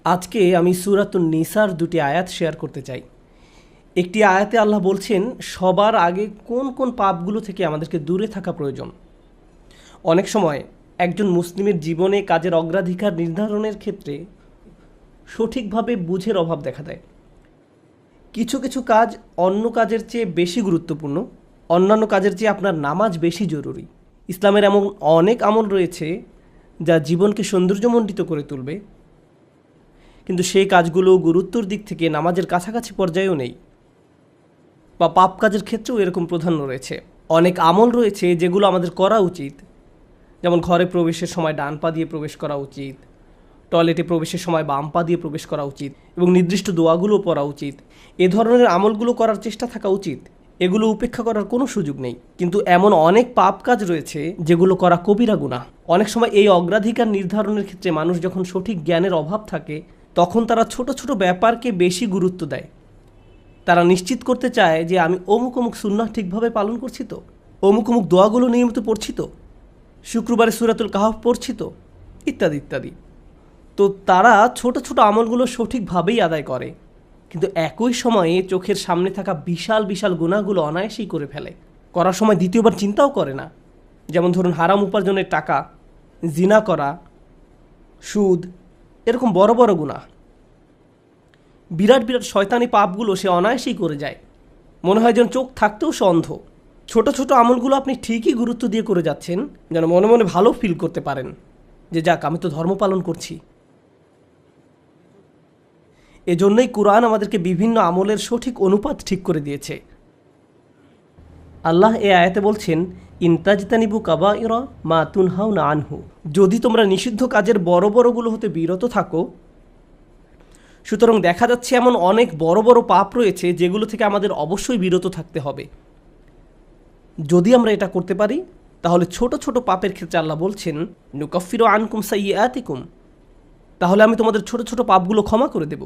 আজকে আমি সূরাতুন নিসার দুটি আয়াত শেয়ার করতে চাই। একটি আয়াতে আল্লাহ বলছেন সবার আগে কোন কোন পাপগুলো থেকে আমাদেরকে দূরে থাকা প্রয়োজন। অনেক সময় একজন মুসলিমের জীবনে কাজের অগ্রাধিকার নির্ধারণের ক্ষেত্রে সঠিকভাবে বুঝের অভাব দেখা দেয়। কিছু কিছু কাজ অন্য কাজের চেয়ে বেশি গুরুত্বপূর্ণ, অন্যান্য কাজের চেয়ে আপনার নামাজ বেশি জরুরি। ইসলামের এমন অনেক আমল রয়েছে যা জীবনকে সৌন্দর্যমণ্ডিত করে তুলবে, কিন্তু সেই কাজগুলো গুরুত্বর দিক থেকে নামাজের কাছাকাছি পর্যায়েও নেই, বা পাপ কাজের ক্ষেত্রেও এরকম প্রাধান্য রয়েছে। অনেক আমল রয়েছে যেগুলো আমাদের করা উচিত, যেমন ঘরে প্রবেশের সময় ডান পা দিয়ে প্রবেশ করা উচিত, টয়লেটে প্রবেশের সময় বাম পা দিয়ে প্রবেশ করা উচিত, এবং নির্দিষ্ট দোয়াগুলো পড়া উচিত। এ ধরনের আমলগুলো করার চেষ্টা থাকা উচিত, এগুলো উপেক্ষা করার কোনো সুযোগ নেই। কিন্তু এমন অনেক পাপ কাজ রয়েছে যেগুলো করা কবিরা গুনাহ। অনেক সময় এই অগ্রাধিকার নির্ধারণের ক্ষেত্রে মানুষ যখন সঠিক জ্ঞানের অভাব থাকে, তখন তারা ছোট ছোট ব্যাপারকে বেশি গুরুত্ব দেয়। তারা নিশ্চিত করতে চায় যে আমি অমুক অমুক সুন্নাহ ঠিকভাবে পালন করছি তো, অমুক অমুক দোয়াগুলো নিয়মিত পড়ছি তো, শুক্রবারে সূরাতুল কাহফ পড়ছি তো, ইত্যাদি ইত্যাদি। তো তারা ছোট ছোট আমলগুলো সঠিকভাবেই আদায় করে, কিন্তু একই সময়ে চোখের সামনে থাকা বিশাল বিশাল গুনাহগুলো অনায়াসেই করে ফেলে। করার সময় দ্বিতীয়বার চিন্তাও করে না। যেমন ধরুন হারাম উপার্জনের টাকা, জিনা করা, সুদ, এরকম বড় বড় গুনাহ, বিরাট বিরাট শয়তানি পাপগুলো সে অনায়াসেই করে যায়। মনে হয় যেন চোখ থাকতেও সে অন্ধ। ছোট ছোট আমলগুলো আপনি ঠিকই গুরুত্ব দিয়ে করে যাচ্ছেন, যেন মনে মনে ভালো ফিল করতে পারেন যে যাক, আমি তো ধর্ম পালন করছি। এজন্যই কুরআন আমাদেরকে বিভিন্ন আমলের সঠিক অনুপাত ঠিক করে দিয়েছে। আল্লাহ এ আয়াতে বলছেন, ইনতাজতানিবু কাবাইরা মা তুনহাউনা আনহু, যদি তোমরা নিষিদ্ধ কাজের বড় বড়গুলো হতে বিরত থাকো। সুতরাং দেখা যাচ্ছে এমন অনেক বড় বড় পাপ রয়েছে যেগুলো থেকে আমাদের অবশ্যই বিরত থাকতে হবে। যদি আমরা এটা করতে পারি, তাহলে ছোট ছোট পাপের ক্ষেত্রে আল্লাহ বলছেন নুকাফিরু আনকুম সাইয়্যাতিকুম, তাহলে আমি তোমাদের ছোট ছোট পাপগুলো ক্ষমা করে দেব।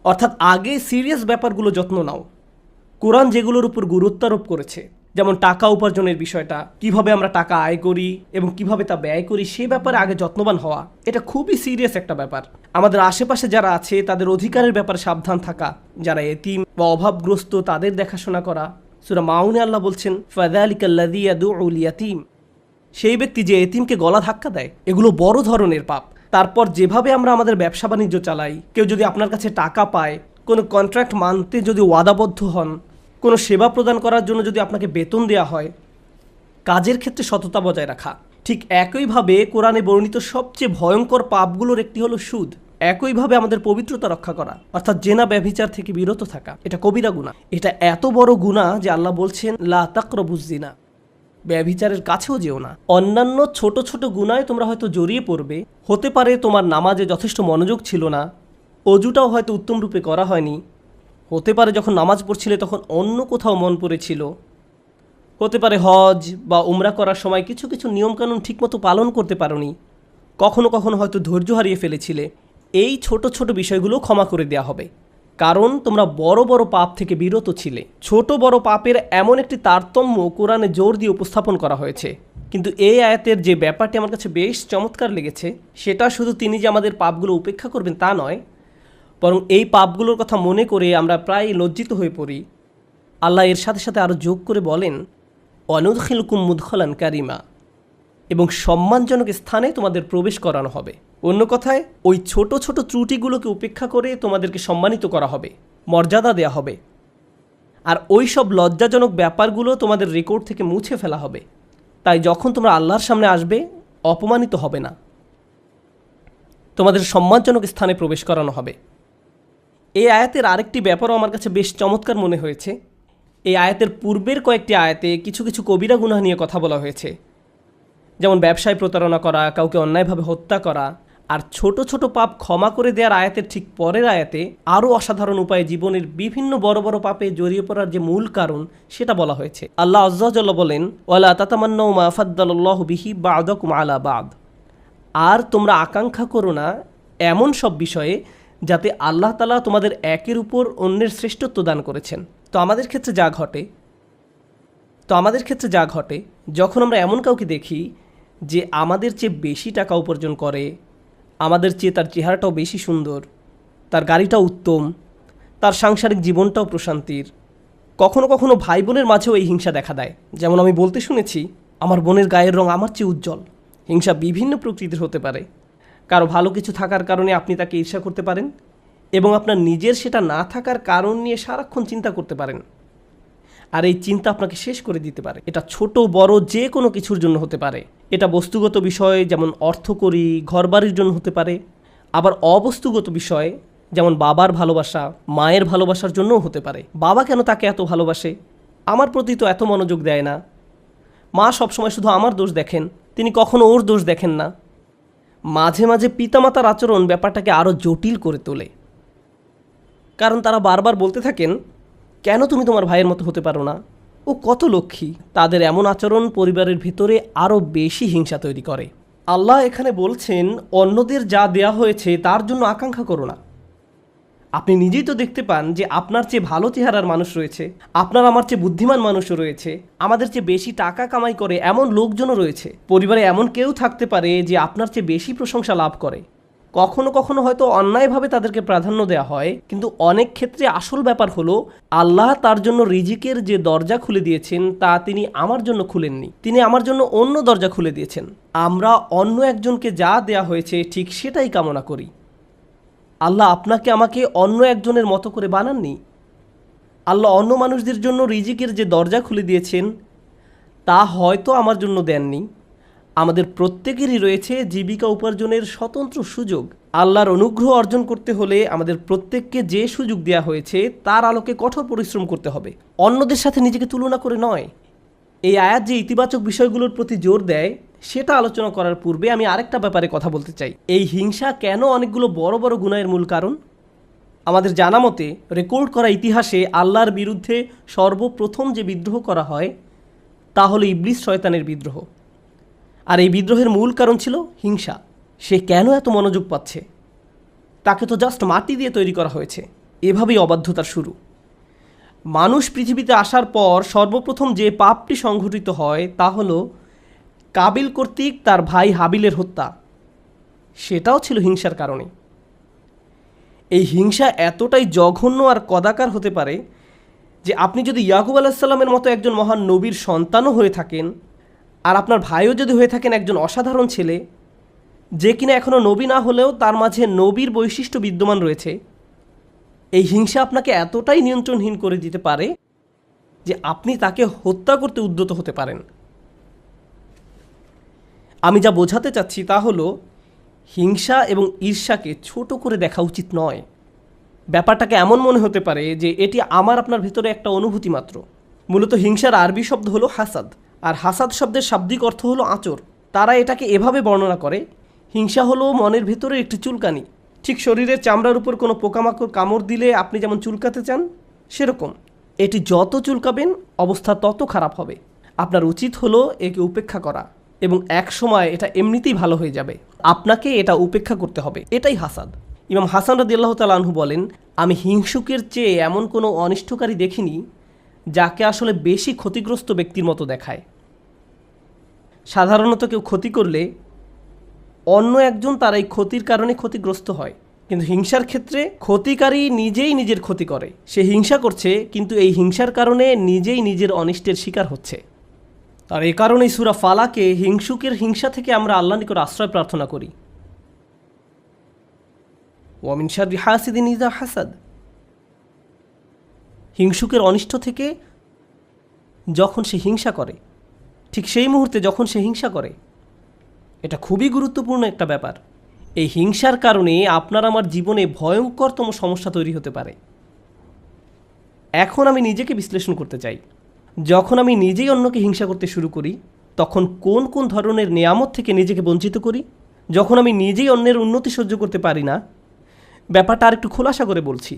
অর্থাৎ আগে সিরিয়াস ব্যাপারগুলো যত্ন নাও। কোরআন যেগুলোর উপর গুরুত্ব আরোপ করেছে, যেমন টাকা উপার্জনের বিষয়টা, কিভাবে আমরা টাকা আয় করি এবং কিভাবে তা ব্যয় করি, সে ব্যাপারে আগে যত্নবান হওয়া, এটা খুবই সিরিয়াস একটা ব্যাপার। আমাদের আশেপাশে যারা আছে তাদের অধিকারের ব্যাপারে সাবধান থাকা, যারা এতিম বা অভাবগ্রস্ত তাদের দেখাশোনা করা। সূরা মাউনে আল্লাহ বলছেন ফাযালিকাল্লাযী ইয়াদউল ইয়াতীম, সেই ব্যক্তি যে এতিমকে গলা ধাক্কা দেয়। এগুলো বড় ধরনের পাপ। তারপর যেভাবে আমরা আমাদের ব্যবসা বাণিজ্য চালাই, কেউ যদি আপনার কাছে টাকা পায়, কোনো কন্ট্রাক্ট মানতে যদি ওয়াদাবদ্ধ হন, কোনো সেবা প্রদান করার জন্য যদি আপনাকে বেতন দেওয়া হয়, কাজের ক্ষেত্রে সততা বজায় রাখা। ঠিক একইভাবে কোরআনে বর্ণিত সবচেয়ে ভয়ঙ্কর পাপগুলোর একটি হলো সুদ। একইভাবে আমাদের পবিত্রতা রক্ষা করা, অর্থাৎ জেনা ব্যভিচার থেকে বিরত থাকা, এটা কবিরা গুনাহ। এটা এত বড় গুনাহ যে আল্লাহ বলছেন লা তাকরাবুজ জিনা, ব্যভিচারের কাছেও যেও না। অন্যান্য ছোট ছোট গুনায় তোমরা হয়তো জড়িয়ে পড়বে। হতে পারে তোমার নামাজে যথেষ্ট মনোযোগ ছিল না, অজুটাও হয়তো উত্তম রূপে করা হয়নি। হতে পারে যখন নামাজ পড়ছিলে তখন অন্য কোথাও মন পড়েছিল। হতে পারে হজ বা উমরা করার সময় কিছু কিছু নিয়মকানুন ঠিকমতো পালন করতে পারোনি। কখনো কখনো হয়তো ধৈর্য হারিয়ে ফেলেছিলে। এই ছোট ছোট বিষয়গুলো ক্ষমা করে দেওয়া হবে, কারণ তোমরা বড় বড় পাপ থেকে বিরত ছিলে। ছোট বড় পাপের এমন একটি তারতম্য কোরআনে জোর দিয়ে উপস্থাপন করা হয়েছে। কিন্তু এই আয়াতের যে ব্যাপারটি আমার কাছে বেশ চমৎকার লেগেছে, সেটা শুধু তিনি যে আমাদের পাপগুলো উপেক্ষা করবেন তা নয়, বরং এই পাপগুলোর কথা মনে করে আমরা প্রায় লজ্জিত হয়ে পড়ি। আল্লাহ এর সাথে সাথে আরও যোগ করে বলেন ওয়ানুদখিলকুম মুদখলান কারিমা, এবং সম্মানজনক স্থানে তোমাদের প্রবেশ করানো হবে। অন্য কথায়, ওই ছোট ছোট ত্রুটিগুলোকে উপেক্ষা করে তোমাদেরকে সম্মানিত করা হবে, মর্যাদা দেয়া হবে। আর ওই সব লজ্জাজনক ব্যাপারগুলো তোমাদের রেকর্ড থেকে মুছে ফেলা হবে। তাই যখন তোমরা আল্লাহর সামনে আসবে, অপমানিত হবে না, তোমাদের সম্মানজনক স্থানে প্রবেশ করানো হবে। এই আয়াতের আরেকটি ব্যাপারও আমার কাছে বেশ চমৎকার মনে হয়েছে। এই আয়াতের পূর্বের কয়েকটি আয়াতে কিছু কিছু কবিরা গুনাহ নিয়ে কথা বলা হয়েছে, যেমন ব্যবসায় প্রতারণা করা, কাউকে অন্যায়ভাবে হত্যা করা। আর ছোট ছোট পাপ ক্ষমা করে দেওয়ার আয়াতের ঠিক পরের আয়াতে আরও অসাধারণ উপায়ে জীবনের বিভিন্ন বড় বড় পাপে জড়িয়ে পড়ার যে মূল কারণ সেটা বলা হয়েছে। আল্লাহ আযজা ওয়া জাল্লা বলেন ওয়ালা তাতামান্নাউ মা ফাদ্দালাল্লাহু বিহি বা'দাকুম আলা বা'দ, আর তোমরা আকাঙ্ক্ষা করো না এমন সব বিষয়ে যাতে আল্লাহ তাআলা তোমাদের একের উপর অন্যের শ্রেষ্ঠত্ব দান করেছেন। তো আমাদের ক্ষেত্রে যা ঘটে যখন আমরা এমন কাউকে দেখি যে আমাদের চেয়ে বেশি টাকা উপার্জন করে, আমাদের চেয়ে তার চেহারাটাও বেশি সুন্দর, তার গাড়িটাও উত্তম, তার সাংসারিক জীবনটাও প্রশান্তির। কখনো কখনো ভাই বোনের মাঝেও এই হিংসা দেখা দেয়। যেমন আমি বলতে শুনেছি, আমার বোনের গায়ের রং আমার চেয়ে উজ্জ্বল। হিংসা বিভিন্ন প্রকৃতির হতে পারে। কারো ভালো কিছু থাকার কারণে আপনি তাকে ঈর্ষা করতে পারেন, এবং আপনার নিজের সেটা না থাকার কারণ নিয়ে সারাক্ষণ চিন্তা করতে পারেন। আর এই চিন্তা আপনাকে শেষ করে দিতে পারে। এটা ছোট বড় যে কোনো কিছুর জন্য হতে পারে। এটা বস্তুগত বিষয়, যেমন অর্থকড়ি, ঘরবাড়ির জন্য হতে পারে। আবার অবস্তুগত বিষয়, যেমন বাবার ভালোবাসা, মায়ের ভালোবাসার জন্যও হতে পারে। বাবা কেন তাকে এত ভালোবাসে? আমার প্রতি তো এত মনোযোগ দেয় না। মা সবসময় শুধু আমার দোষ দেখেন, তিনি কখনো ওর দোষ দেখেন না। মাঝে মাঝে পিতামাতার আচরণ ব্যাপারটাকে আরও জটিল করে তোলে, কারণ তারা বারবার বলতে থাকেন, কেন তুমি তোমার ভাইয়ের মতো হতে পারো না? ও কত লক্ষ্মী। তাদের এমন আচরণ পরিবারের ভিতরে আরও বেশি হিংসা তৈরি করে। আল্লাহ এখানে বলছেন, অন্যদের যা দেয়া হয়েছে তার জন্য আকাঙ্ক্ষা করো না। আপনি নিজেই তো দেখতে পান যে আপনার চেয়ে ভালো চেহারার মানুষ রয়েছে, আপনার আমার চেয়ে বুদ্ধিমান মানুষও রয়েছে, আমাদের চেয়ে বেশি টাকা কামাই করে এমন লোকজনও রয়েছে। পরিবারে এমন কেউ থাকতে পারে যে আপনার চেয়ে বেশি প্রশংসা লাভ করে। কখনো কখনো হয়তো অন্যায়ভাবে তাদেরকে প্রাধান্য দেওয়া হয়, কিন্তু অনেক ক্ষেত্রে আসল ব্যাপার হলো, আল্লাহ তার জন্য রিজিকের যে দরজা খুলে দিয়েছেন তা তিনি আমার জন্য খুলেননি, তিনি আমার জন্য অন্য দরজা খুলে দিয়েছেন। আমরা অন্য একজনকে যা দেয়া হয়েছে ঠিক সেটাই কামনা করি। আল্লাহ আপনাকে আমাকে অন্য একজনের মতো করে বানাননি। আল্লাহ অন্য মানুষদের জন্য রিজিকের যে দরজা খুলে দিয়েছেন তা হয়তো আমার জন্য দেননি। আমাদের প্রত্যেকেরই রয়েছে জীবিকা উপার্জনের স্বতন্ত্র সুযোগ। আল্লাহর অনুগ্রহ অর্জন করতে হলে আমাদের প্রত্যেককে যে সুযোগ দেওয়া হয়েছে তার আলোকে কঠোর পরিশ্রম করতে হবে, অন্যদের সাথে নিজেকে তুলনা করে নয়। এই আয়াত যে ইতিবাচক বিষয়গুলোর প্রতি জোর দেয় সেটা আলোচনা করার পূর্বে আমি আরেকটা ব্যাপারে কথা বলতে চাই। এই হিংসা কেন অনেকগুলো বড় বড় গুনাহের মূল কারণ? আমাদের জানা মতে রেকর্ড করা ইতিহাসে আল্লাহর বিরুদ্ধে সর্বপ্রথম যে বিদ্রোহ করা হয় তা হলো ইবলিস শয়তানের বিদ্রোহ। আর এই বিদ্রোহের মূল কারণ ছিল হিংসা। সে কেন এত মনোযোগ পাচ্ছে? তাকে তো জাস্ট মাটি দিয়ে তৈরি করা হয়েছে। এভাবেই অবাধ্যতার শুরু। মানুষ পৃথিবীতে আসার পর সর্বপ্রথম যে পাপটি সংঘটিত হয় তা হলো কাবিল কর্তৃক তার ভাই হাবিলের হত্যা। সেটাও ছিল হিংসার কারণে। এই হিংসা এতটাই জঘন্য আর কদাকার হতে পারে যে আপনি যদি ইয়াকুব আলাইসাল্লামের মতো একজন মহান নবীর সন্তানও হয়ে থাকেন, আর আপনার ভাইও যদি হয়ে থাকেন একজন অসাধারণ ছেলে, যে কিনা এখনও নবী না হলেও তার মাঝে নবীর বৈশিষ্ট্য বিদ্যমান রয়েছে, এই হিংসা আপনাকে এতটাই নিয়ন্ত্রণহীন করে দিতে পারে যে আপনি তাকে হত্যা করতে উদ্যত হতে পারেন। আমি যা বোঝাতে চাচ্ছি তা হলো, হিংসা এবং ঈর্ষাকে ছোট করে দেখা উচিত নয়। ব্যাপারটাকে এমন মনে হতে পারে যে এটি আমার আপনার ভিতরে একটা অনুভূতি মাত্র। মূলত হিংসার আরবি শব্দ হলো হাসাদ, আর হাসাদ শব্দের শাব্দিক অর্থ হলো আঁচড়। তারা এটাকে এভাবে বর্ণনা করে, হিংসা হলো মনের ভেতরে একটি চুলকানি। ঠিক শরীরের চামড়ার উপর কোনো পোকামাকড় কামড় দিলে আপনি যেমন চুলকাতে চান, সেরকম এটি যত চুলকাবেন অবস্থা তত খারাপ হবে। আপনার উচিত হলো একে উপেক্ষা করা, এবং এক সময় এটা এমনিতেই ভালো হয়ে যাবে। আপনাকে এটা উপেক্ষা করতে হবে। এটাই হাসাদ। ইমাম হাসান রাদিয়াল্লাহু তাআলা আনহু বলেন, আমি হিংসুকের চেয়ে এমন কোনো অনিষ্টকারী দেখিনি যাকে আসলে বেশি ক্ষতিগ্রস্ত ব্যক্তির মতো দেখায়। সাধারণত কেউ ক্ষতি করলে অন্য একজন তার এই ক্ষতির কারণে ক্ষতিগ্রস্ত হয়, কিন্তু হিংসার ক্ষেত্রে ক্ষতিকারী নিজেই নিজের ক্ষতি করে। সে হিংসা করছে, কিন্তু এই হিংসার কারণে নিজেই নিজের অনিষ্টের শিকার হচ্ছে। আর এ কারণেই সূরা ফালাকে হিংসুকের হিংসা থেকে আমরা আল্লাহর নিকট আশ্রয় প্রার্থনা করি। ওয়া মিন শাররি হাসিদিন ইযা হাসাদ। হিংসুকের অনিষ্ট থেকে যখন সে হিংসা করে, ঠিক সেই মুহূর্তে যখন সে হিংসা করে, এটা খুবই গুরুত্বপূর্ণ একটা ব্যাপার। এই হিংসার কারণে আপনার আমার জীবনে ভয়ঙ্করতম সমস্যা তৈরি হতে পারে। এখন আমি নিজেকে বিশ্লেষণ করতে চাই। যখন আমি নিজেই অন্যকে হিংসা করতে শুরু করি, তখন কোন কোন ধরনের নেয়ামত থেকে নিজেকে বঞ্চিত করি? যখন আমি নিজেই অন্যের উন্নতি সহ্য করতে পারি না। ব্যাপারটা আর একটু খোলাসা করে বলছি।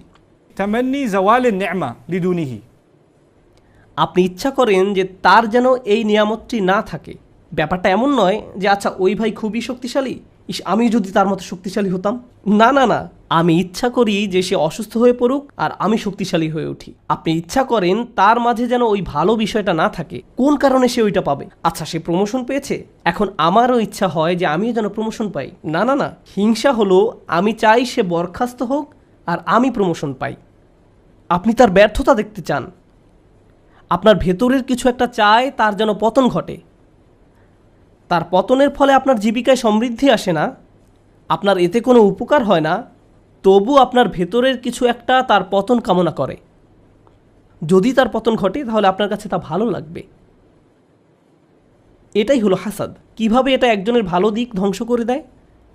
তামান্নি জাওয়ালিন নি'মা লিদুনিহি। আপনি ইচ্ছা করেন যে তার যেন এই নিয়ামতটি না থাকে। ব্যাপারটা এমন নয় যে আচ্ছা ওই ভাই খুবই শক্তিশালী, আমি যদি তার মতো শক্তিশালী হতাম। না না না, আমি ইচ্ছা করি যে সে অসুস্থ হয়ে পড়ুক আর আমি শক্তিশালী হয়ে উঠি। আপনি ইচ্ছা করেন তার মাঝে যেন ওই ভালো বিষয়টা না থাকে। কোন কারণে সে ওইটা পাবে? আচ্ছা, সে প্রমোশন পেয়েছে, এখন আমারও ইচ্ছা হয় যে আমিও যেন প্রমোশন পাই। না না না, হিংসা হলো আমি চাই সে বরখাস্ত হোক আর আমি প্রমোশন পাই। আপনি তার ব্যর্থতা দেখতে চান, আপনার ভেতরের কিছু একটা চায় তার যেন পতন ঘটে। তার পতনের ফলে আপনার জীবিকায় সমৃদ্ধি আসে না, আপনার এতে কোনো উপকার হয় না, তবু আপনার ভেতরের কিছু একটা তার পতন কামনা করে। যদি তার পতন ঘটে তাহলে আপনার কাছে তা ভালো লাগবে। এটাই হলো হাসাদ। কিভাবে এটা একজনের ভালো দিক ধ্বংস করে দেয়?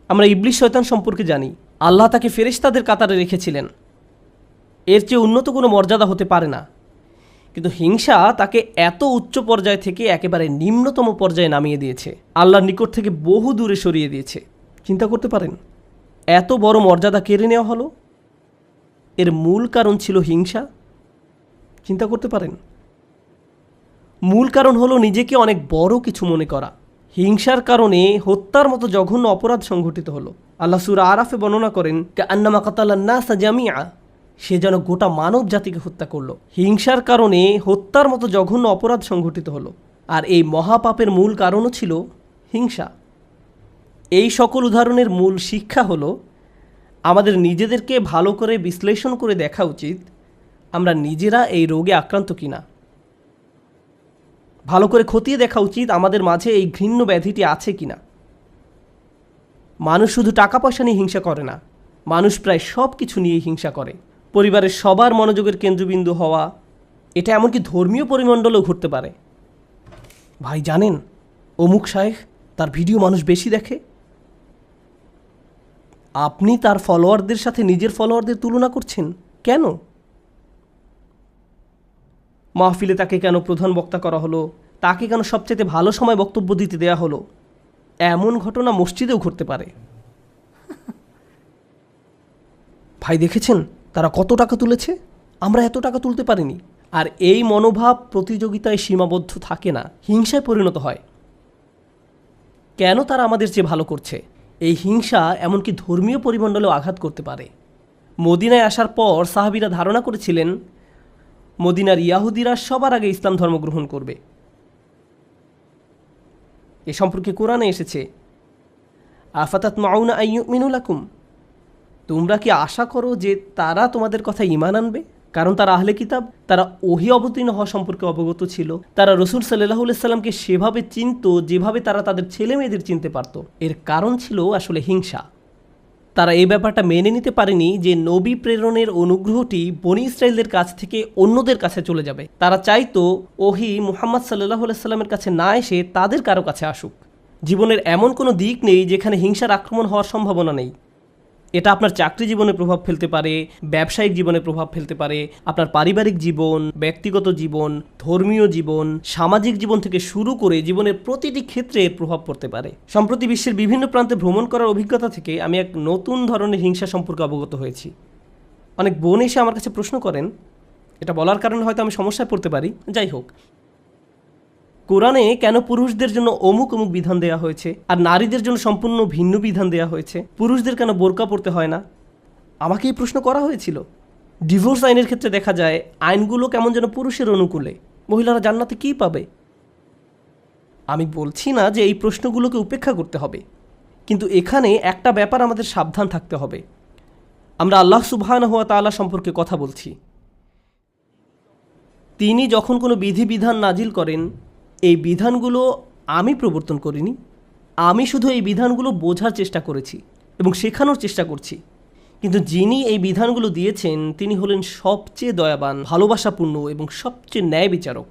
আমরা ইবলিস শয়তান সম্পর্কে জানি। আল্লাহ তাকে ফেরেশতাদের কাতারে রেখেছিলেন, এর চেয়ে উন্নত কোনো মর্যাদা হতে পারে না। কিন্তু হিংসা তাকে এত উচ্চ পর্যায় থেকে একেবারে নিম্নতম পর্যায়ে নামিয়ে দিয়েছে, আল্লাহর নিকট থেকে বহু দূরে সরিয়ে দিয়েছে। চিন্তা করতে পারেন, এত বড় মর্যাদা কেড়ে নেওয়া হলো, এর মূল কারণ ছিল হিংসা। চিন্তা করতে পারেন, মূল কারণ হলো নিজেকে অনেক বড় কিছু মনে করা। হিংসার কারণে হত্যার মতো জঘন্য অপরাধ সংঘটিত হলো। আল্লাহ সূরা আরাফে বর্ণনা করেন, কান্নামা কাতালান নাসা জামিআ, সে যেন গোটা মানব জাতিকে হত্যা করলো। হিংসার কারণে হত্যার মতো জঘন্য অপরাধ সংঘটিত হলো, আর এই মহাপাপের মূল কারণও ছিল হিংসা। এই সকল উদাহরণের মূল শিক্ষা হলো আমাদের নিজেদেরকে ভালো করে বিশ্লেষণ করে দেখা উচিত আমরা নিজেরা এই রোগে আক্রান্ত কিনা। ভালো করে খতিয়ে দেখা উচিত আমাদের মাঝে এই ঘৃণ্য ব্যাধিটি আছে কিনা। মানুষ শুধু টাকা পয়সা নিয়ে হিংসা করে না, মানুষ প্রায় সব কিছু নিয়ে হিংসা করে। পরিবারের সবার মনোযোগের কেন্দ্রবিন্দু হওয়া, এটা এমনকি ধর্মীয় পরিমণ্ডলেও ঘটতে পারে। ভাই জানেন, অমুক শায়েখ, তার ভিডিও মানুষ বেশি দেখে। আপনি তার ফলোয়ারদের সাথে নিজের ফলোয়ারদের তুলনা করছেন কেন? মাহফিলে তাকে কেন প্রধান বক্তা করা হলো, তাকে কেন সবচেয়ে ভালো সময় বক্তব্য দিতে দেয়া হলো? এমন ঘটনা মসজিদেও ঘটতে পারে। ভাই দেখেছেন তারা কত টাকা তুলেছে, আমরা এত টাকা তুলতে পারিনি। আর এই মনোভাব প্রতিযোগিতায় সীমাবদ্ধ থাকে না, হিংসায় পরিণত হয়। কেন তারা আমাদের চেয়ে ভালো করছে? এই হিংসা এমনকি ধর্মীয় পরিমণ্ডলেও আঘাত করতে পারে। মদিনায় আসার পর সাহাবীরা ধারণা করেছিলেন মদিনার ইয়াহুদিরা সবার আগে ইসলাম ধর্ম গ্রহণ করবে। এ সম্পর্কে কোরআনে এসেছে, আফাতাত মাউনা আইয়ুমিনু লাকুম, তোমরা কি আশা করো যে তারা তোমাদের কথা ঈমান আনবে? কারণ তারা আহলে কিতাব, তারা ওহী অবতীর্ণ হওয়া সম্পর্কে অবগত ছিল। তারা রাসূল সাল্লাল্লাহু আলাইহি সাল্লামকে সেভাবে চিনত যেভাবে তারা তাদের ছেলে মেয়েদের চিনতে পারত। এর কারণ ছিল আসলে হিংসা। তারা এই ব্যাপারটা মেনে নিতে পারেনি যে নবী প্রেরণের অনুগ্রহটি বনী ইসরায়েলদের কাছ থেকে অন্যদের কাছে চলে যাবে। তারা চাইতো ওহী মুহাম্মদ সাল্লাল্লাহু আলাইহি সাল্লামের কাছে না এসে তাদের কারো কাছে আসুক। জীবনের এমন কোনো দিক নেই যেখানে হিংসার আক্রমণ হওয়ার সম্ভাবনা নেই। এটা আপনার চাকরি জীবনে প্রভাব ফেলতে পারে, ব্যবসায়িক জীবনে প্রভাব ফেলতে পারে, আপনার পারিবারিক জীবন, ব্যক্তিগত জীবন, ধর্মীয় জীবন, সামাজিক জীবন থেকে শুরু করে জীবনের প্রতিটি ক্ষেত্রে এর প্রভাব পড়তে পারে। সম্প্রতি বিশ্বের বিভিন্ন প্রান্তে ভ্রমণ করার অভিজ্ঞতা থেকে আমি এক নতুন ধরনের হিংসা সম্পর্কে অবগত হয়েছি। অনেক বোন এসে আমার কাছে প্রশ্ন করেন, এটা বলার কারণে হয়তো আমি সমস্যায় পড়তে পারি, যাই হোক, কোরআনে কেন পুরুষদের জন্য অমুক অমুক বিধান দেওয়া হয়েছে আর নারীদের জন্য সম্পূর্ণ ভিন্ন বিধান দেওয়া হয়েছে? পুরুষদের কেন বোরকা পরতে হয় না? আমাকে এই প্রশ্ন করা হয়েছিল। ডিভোর্স আইনের ক্ষেত্রে দেখা যায় আইনগুলো কেমন যেন পুরুষের অনুকূলে, মহিলারা জান্নাতে কী পাবে? আমি বলছি না যে এই প্রশ্নগুলোকে উপেক্ষা করতে হবে, কিন্তু এখানে একটা ব্যাপার আমাদের সাবধান থাকতে হবে। আমরা আল্লাহ সুবহানাহু ওয়া তাআলা সম্পর্কে কথা বলছি। তিনি যখন কোনো বিধিবিধান নাজিল করেন, এই বিধানগুলো আমি প্রবর্তন করিনি, আমি শুধু এই বিধানগুলো বোঝার চেষ্টা করেছি এবং শেখানোর চেষ্টা করছি। কিন্তু যিনি এই বিধানগুলো দিয়েছেন তিনি হলেন সবচেয়ে দয়াবান, ভালোবাসাপূর্ণ এবং সবচেয়ে ন্যায় বিচারক।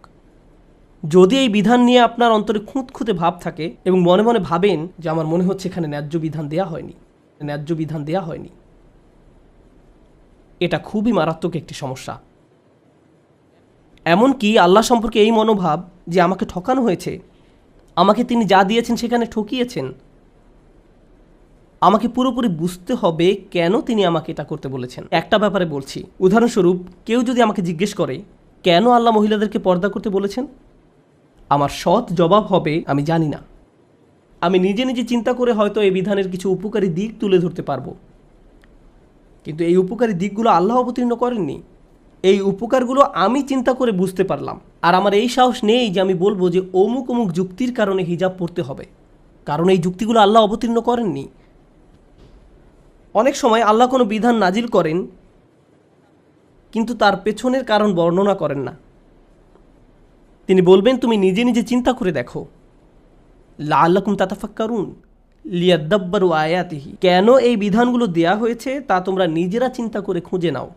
যদি এই বিধান নিয়ে আপনার অন্তরে খুঁতখুঁতে ভাব থাকে এবং মনে মনে ভাবেন যে আমার মনে হচ্ছে এখানে ন্যায্য বিধান দেয়া হয়নি, এটা খুবই মারাত্মক একটি সমস্যা। এমনকি আল্লাহ সম্পর্কে এই মনোভাব যে আমাকে ঠকানো হয়েছে, আমাকে তিনি যা দিয়েছেন সেখানে ঠকিয়েছেন, আমাকে পুরোপুরি বুঝতে হবে কেন তিনি আমাকে এটা করতে বলেছেন। একটা ব্যাপারে বলছি, উদাহরণস্বরূপ কেউ যদি আমাকে জিজ্ঞেস করে কেন আল্লাহ মহিলাদেরকে পর্দা করতে বলেছেন, আমার সৎ জবাব হবে আমি জানি না। আমি নিজে নিজে চিন্তা করে হয়তো এই বিধানের কিছু উপকারী দিক তুলে ধরতে পারবো, কিন্তু এই উপকারী দিকগুলো আল্লাহ অবতীর্ণ করেননি। এই উপকারগুলো আমি চিন্তা করে বুঝতে পারলাম, আর আমার এই সাহস নেই যে আমি বলবো যে অমুক অমুক যুক্তির কারণে হিজাব পড়তে হবে, কারণ এই যুক্তিগুলো আল্লাহ অবতীর্ণ করেননি। অনেক সময় আল্লাহ কোনো বিধান নাজিল করেন কিন্তু তার পেছনের কারণ বর্ণনা করেন না। তিনি বলবেন তুমি নিজে নিজে চিন্তা করে দেখো, লাআল্লাকুম তাতাফাক্কারুন লিয়াদাব্বারু আয়াতিহি, কেন এই বিধানগুলো দেয়া হয়েছে তা তোমরা নিজেরা চিন্তা করে খুঁজে নাও।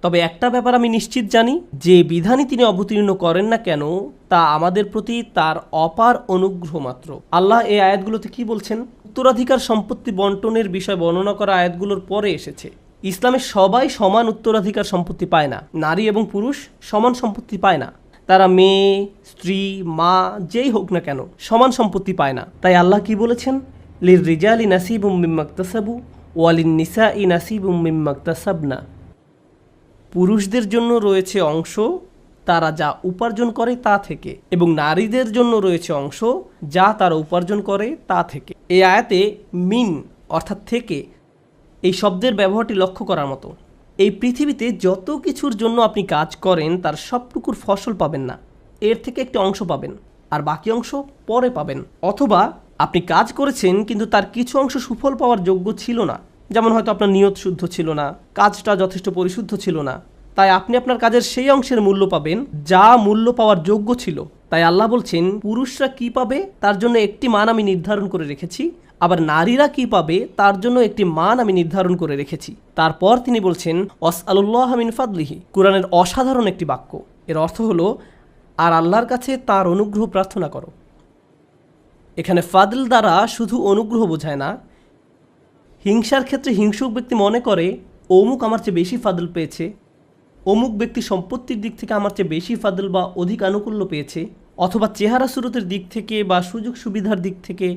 তবে একটা ব্যাপার আমি নিশ্চিত জানি, যে বিধানই তিনি অবতীর্ণ করেন না কেন তা আমাদের প্রতি তার অপার অনুগ্রহ মাত্র। আল্লাহ এই আয়াতগুলোতে কি বলছেন? উত্তরাধিকার সম্পত্তি বন্টনের বিষয় বর্ণনা করা আয়াতগুলোর পরে এসেছে। ইসলামে সবাই সমান উত্তরাধিকার সম্পত্তি পায় না, নারী এবং পুরুষ সমান সম্পত্তি পায় না। তারা মেয়ে, স্ত্রী, মা যেই হোক না কেন সমান সম্পত্তি পায় না। তাই আল্লাহ কি বলেছেন? লির রিজালি নাসিবুম মিম্মা ইকতাসাবু ওয়ালিন নিসাই নাসিবুম মিম্মা ইকতাসাবনা। পুরুষদের জন্য রয়েছে অংশ তারা যা উপার্জন করে তা থেকে, এবং নারীদের জন্য রয়েছে অংশ যা তারা উপার্জন করে তা থেকে। এই আয়াতে মিন অর্থাৎ থেকে এই শব্দের ব্যবহারটি লক্ষ্য করার মতো। এই পৃথিবীতে যত কিছুর জন্য আপনি কাজ করেন তার সবটুকুর ফসল পাবেন না, এর থেকে একটি অংশ পাবেন, আর বাকি অংশ পরে পাবেন। অথবা আপনি কাজ করেছেন কিন্তু তার কিছু অংশ সুফল পাওয়ার যোগ্য ছিল না, যেমন হয়তো আপনার নিয়ত শুদ্ধ ছিল না, কাজটা যথেষ্ট পরিশুদ্ধ ছিল না, তাই আপনি আপনার কাজের সেই অংশের মূল্য পাবেন যা মূল্য পাওয়ার যোগ্য ছিল। তাই আল্লাহ বলছেন পুরুষরা কি পাবে তার জন্য একটি মান আমি নির্ধারণ করে রেখেছি, আবার নারীরা কি পাবে তার জন্য একটি মান আমি নির্ধারণ করে রেখেছি। তারপর তিনি বলছেন ওয়াসআলুল্লাহ মিন ফাদলিহি, কুরআনের অসাধারণ একটি বাক্য। এর অর্থ হলো আর আল্লাহর কাছে তার অনুগ্রহ প্রার্থনা করো। এখানে ফাদল দ্বারা শুধু অনুগ্রহ বোঝায় না। হিংসার ক্ষেত্রে হিংসুক ব্যক্তি মনে করে অমুক আমার চেয়ে বেশি ফাদল পেয়েছে, অমুক ব্যক্তি সম্পত্তির দিক থেকে আমার চেয়ে বেশি ফাদল বা অধিক আনুকূল্য পেয়েছে, অথবা চেহারা সুরতের দিক থেকে বা সুযোগ সুবিধার দিক থেকে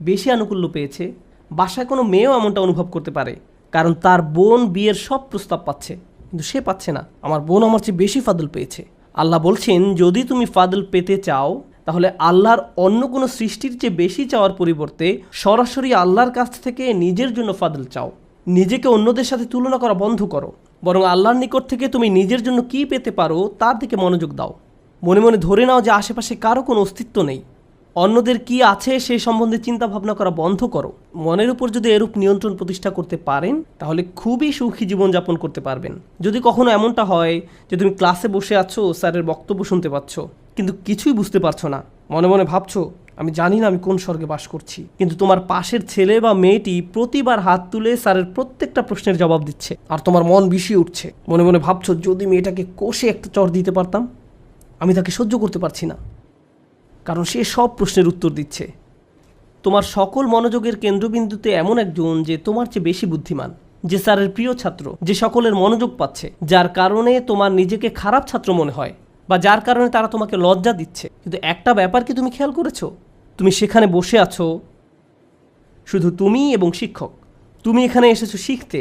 বেশি আনুকূল্য পেয়েছে। বাসায় কোনো মেয়েও এমনটা অনুভব করতে পারে, কারণ তার বোন বিয়ের সব প্রস্তাব পাচ্ছে কিন্তু সে পাচ্ছে না, আমার বোন আমার চেয়ে বেশি ফাদল পেয়েছে। আল্লাহ বলছেন যদি তুমি ফাদল পেতে চাও তাহলে আল্লাহর অন্য কোনো সৃষ্টির চেয়ে বেশি চাওয়ার পরিবর্তে সরাসরি আল্লাহর কাছ থেকে নিজের জন্য ফাদল চাও। নিজেকে অন্যদের সাথে তুলনা করা বন্ধ করো, বরং আল্লাহর নিকট থেকে তুমি নিজের জন্য কি পেতে পারো তার দিকে মনোযোগ দাও। মনে মনে ধরে নাও যে আশেপাশে কারো কোনো অস্তিত্ব নেই, অন্যদের কি আছে সেই সম্বন্ধে চিন্তা ভাবনা করা বন্ধ করো। মনের উপর যদি এরূপ নিয়ন্ত্রণ প্রতিষ্ঠা করতে পারেন তাহলে খুবই সুখী জীবনযাপন করতে পারবেন। যদি কখনো এমনটা হয় যে তুমি ক্লাসে বসে আছো, স্যারের বক্তব্য শুনতে পাচ্ছ কিন্তু কিছুই বুঝতে পারছো না, মনে মনে ভাবছো আমি জানি না আমি কোন স্বর্গে বাস করছি, কিন্তু তোমার পাশের ছেলে বা মেয়েটি প্রতিবার হাত তুলে স্যারের প্রত্যেকটা প্রশ্নের জবাব দিচ্ছে আর তোমার মন বিষিয়ে উঠছে। মনে মনে ভাবছো যদি মেয়েটাকে কষে একটা চড় দিতে পারতাম, আমি তাকে সহ্য করতে পারছি না, কারণ সে সব প্রশ্নের উত্তর দিচ্ছে। তোমার সকল মনোযোগের কেন্দ্রবিন্দুতে এমন একজন যে তোমার চেয়ে বেশি বুদ্ধিমান, যে স্যারের প্রিয় ছাত্র, যে সকলের মনোযোগ পাচ্ছে, যার কারণে তোমার নিজেকে খারাপ ছাত্র মনে হয় বা যার কারণে তারা তোমাকে লজ্জা দিচ্ছে। কিন্তু একটা ব্যাপার কি তুমি খেয়াল করেছো? তুমি সেখানে বসে আছো শুধু তুমি এবং শিক্ষক। তুমি এখানে এসেছো শিখতে,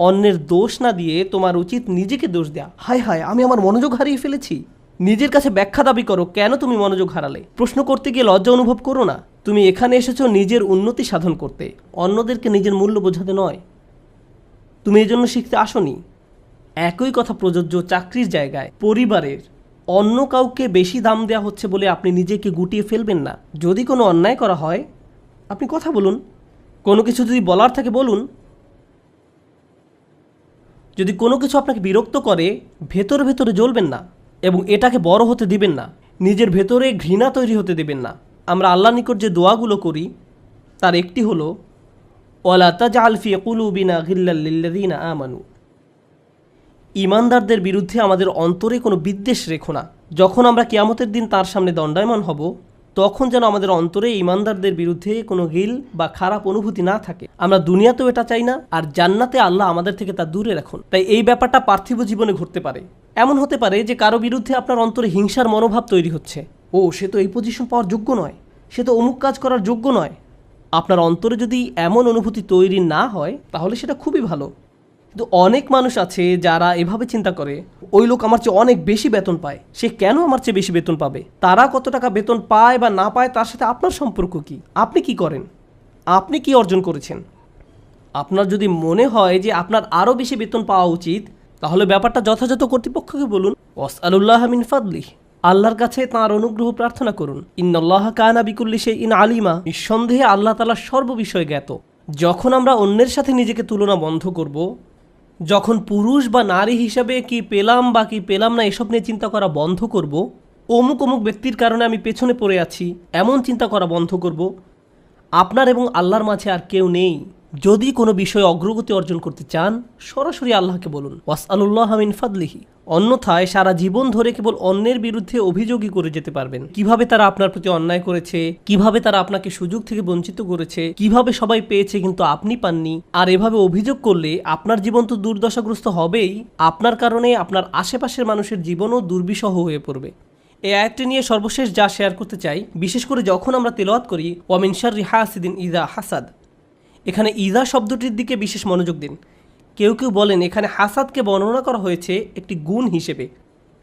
অন্যের দোষ না দিয়ে তোমার উচিত নিজেকে দোষ দেয়া। হায় হায় আমি আমার মনোযোগ হারিয়ে ফেলেছি। নিজের কাছে ব্যাখ্যা দাবি করো কেন তুমি মনোযোগ হারালে। প্রশ্ন করতে গিয়ে লজ্জা অনুভব করো না। তুমি এখানে এসেছো নিজের উন্নতি সাধন করতে, অন্যদেরকে নিজের মূল্য বোঝাতে নয়। তুমি এজন্য শিখতে আসোনি। একই কথা প্রযোজ্য চাকরির জায়গায়, পরিবারের। অন্য কাউকে বেশি দাম দেওয়া হচ্ছে বলে আপনি নিজেকে গুটিয়ে ফেলবেন না। যদি কোনো অন্যায় করা হয় আপনি কথা বলুন, কোনো কিছু যদি বলার থাকে বলুন। যদি কোনো কিছু আপনাকে বিরক্ত করে ভেতরে ভেতরে জ্বলবেন না এবং এটাকে বড় হতে দিবেন না, নিজের ভেতরে ঘৃণা তৈরি হতে দিবেন না। আমরা আল্লাহর নিকট যে দোয়াগুলো করি তার একটি হলো ওয়ালা তাজআল ফি কুলুবিনা গিল্লাল লিল্লাযিনা আমানু। ঈমানদারদের বিরুদ্ধে আমাদের অন্তরে কোনো বিদ্বেষ রেখো না। যখন আমরা কিয়ামতের দিন তার সামনে দণ্ডায়মান হব তখন যেন আমাদের অন্তরে ঈমানদারদের বিরুদ্ধে কোনো গিল বা খারাপ অনুভূতি না থাকে। আমরা দুনিয়াতেও এটা চাই না, আর জান্নাতে আল্লাহ আমাদের থেকে তা দূরে রাখুন। তাই এই ব্যাপারটা পার্থিব জীবনে ঘটতে পারে। এমন হতে পারে যে কারো বিরুদ্ধে আপনার অন্তরে হিংসার মনোভাব তৈরি হচ্ছে, ও সে তো এই পজিশন পাওয়ার যোগ্য নয়, সে তো অমুক কাজ করার যোগ্য নয়। আপনার অন্তরে যদি এমন অনুভূতি তৈরি না হয় তাহলে সেটা খুবই ভালো। কিন্তু অনেক মানুষ আছে যারা এভাবে চিন্তা করে ওই লোক আমার চেয়ে অনেক বেশি বেতন পায়, সে কেন আমার চেয়ে বেশি বেতন পাবে। তারা কত টাকা বেতন পায় বা না পায় তার সাথে আপনার সম্পর্ক কি? আপনি কি করেন? আপনি কি অর্জন করেছেন? আপনার যদি মনে হয় যে আপনার আরও বেশি বেতন পাওয়া উচিত, তাহলে ব্যাপারটা যথাযথ কর্তৃপক্ষকে বলুন। ওয়াসআলুল্লাহ মিন ফাদলিহ, আল্লাহর কাছে তাঁর অনুগ্রহ প্রার্থনা করুন। ইন্নাল্লাহ কানা বিকুল্লি শাইইন আলিমা, নিঃসন্দেহে আল্লাহ তাআলা সর্ববিষয়ে জ্ঞাত। যখন আমরা অন্যের সাথে নিজেকে তুলনা বন্ধ করব, যখন পুরুষ বা নারী হিসাবে কি পেলাম বা কি পেলাম না এসব নিয়ে চিন্তা করা বন্ধ করব, অমুক অমুক ব্যক্তির কারণে আমি পেছনে পড়ে আছি এমন চিন্তা করা বন্ধ করব, আপনার এবং আল্লাহর মাঝে আর কেউ নেই। যদি কোনো বিষয়ে অগ্রগতি অর্জন করতে চান, সরাসরি আল্লাহকে বলুন ওয়াসআলুল্লাহ মিন ফাদলিহি। অন্যথায় সারা জীবন ধরে কেবল অন্যের বিরুদ্ধে অভিযোগই করে যেতে পারবেন। কিভাবে তারা আপনার প্রতি অন্যায় করেছে, কিভাবে তারা আপনাকে সুযোগ থেকে বঞ্চিত করেছে, কিভাবে সবাই পেয়েছে কিন্তু আপনি পাননি। আর এভাবে অভিযোগ করলে আপনার জীবন তো দুর্দশাগ্রস্ত হবেই, আপনার কারণে আপনার আশেপাশের মানুষের জীবনও দুর্বিষহ হয়ে পড়বে। এই আয়াতটি নিয়ে সর্বশেষ যা শেয়ার করতে চাই, বিশেষ করে যখন আমরা তেলাওয়াত করি ওয়া মিন শাররি হাসিদিন ইযা হাসাদ, এখানে ইজা শব্দটির দিকে বিশেষ মনোযোগ দিন। কেউ কেউ বলেন এখানে হাসাদকে বর্ণনা করা হয়েছে একটি গুণ হিসেবে,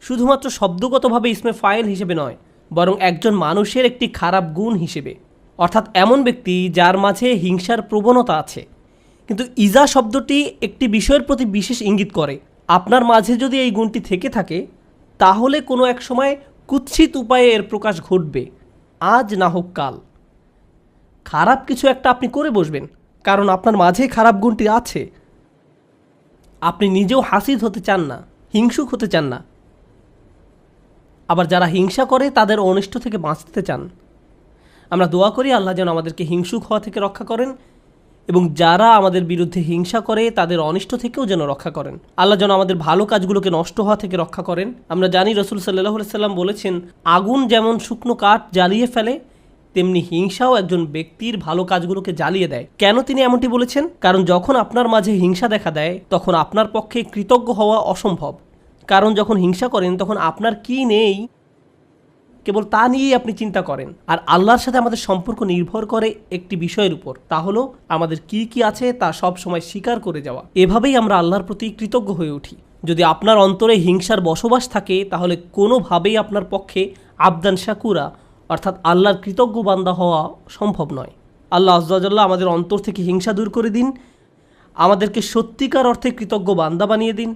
শুধুমাত্র শব্দগতভাবে ইসমে ফাইল হিসেবে নয়, বরং একজন মানুষের একটি খারাপ গুণ হিসেবে, অর্থাৎ এমন ব্যক্তি যার মাঝে হিংসার প্রবণতা আছে। কিন্তু ইজা শব্দটি একটি বিষয়ের প্রতি বিশেষ ইঙ্গিত করে। আপনার মাঝে যদি এই গুণটি থেকে থাকে, তাহলে কোনো এক সময় কুৎসিত উপায়ে এর প্রকাশ ঘটবে, আজ না হোক কাল। খারাপ কিছু একটা আপনি করে বসবেন, কারণ আপনার মাঝে খারাপ গুণটি আছে। আপনি নিজেও হাসিদ হতে চান না, হিংসুক হতে চান না। আবার যারা হিংসা করে তাদের অনিষ্ট থেকে বাঁচতে চান। আমরা দোয়া করি আল্লাহ যেন আমাদেরকে হিংসুক হওয়া থেকে রক্ষা করেন, এবং যারা আমাদের বিরুদ্ধে হিংসা করে তাদের অনিষ্ট থেকেও যেন রক্ষা করেন। আল্লাহ যেন আমাদের ভালো কাজগুলোকে নষ্ট হওয়া থেকে রক্ষা করেন। আমরা জানি রাসূল সাল্লাল্লাহু আলাইহি সাল্লাম বলেছেন, আগুন যেমন শুকনো কাঠ জ্বালিয়ে ফেলে, তেমনি হিংসাও একজন ব্যক্তির ভালো কাজগুলোকে জ্বালিয়ে দেয়। কেন তিনি এমনটি বলেছেন? কারণ যখন আপনার মাঝে হিংসা দেখা দেয়, তখন আপনার পক্ষে কৃতজ্ঞ হওয়া অসম্ভব। কারণ যখন হিংসা করেন তখন আপনার কি নেই কেবল তা নিয়েই আপনি চিন্তা করেন। আর আল্লাহর সাথে আমাদের সম্পর্ক নির্ভর করে একটি বিষয়ের উপর, তা হলো আমাদের কি কি আছে তা সব সময় স্বীকার করে যাওয়া। এভাবেই আমরা আল্লাহর প্রতি কৃতজ্ঞ হয়ে উঠি। যদি আপনার অন্তরে হিংসার বসবাস থাকে, তাহলে কোনোভাবেই আপনার পক্ষে আবদান শাকুরা অর্থাৎ আল্লাহর কৃতজ্ঞ বান্দা হওয়া সম্ভব নয়। আল্লাহ আযজা ওয়া জাল্লা আমাদের অন্তর থেকে হিংসা দূর করে দিন, আমাদেরকে সত্যিকার অর্থে কৃতজ্ঞ বান্দা বানিয়ে দিন।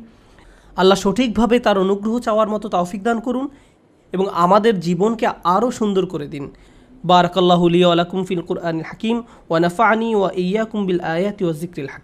আল্লাহ সঠিকভাবে তার অনুগ্রহ চাওয়ার মতো তৌফিক দান করুন এবং আমাদের জীবনকে আরও সুন্দর করে দিন। বারাকাল্লাহু লি ওয়া লাকুম ফিল কুরআনিল হাকিম ওয়া নাফা'নি ওয়া ইয়্যাকুম বিল আয়াতি ওয়াজ যিকরিল হাকিম।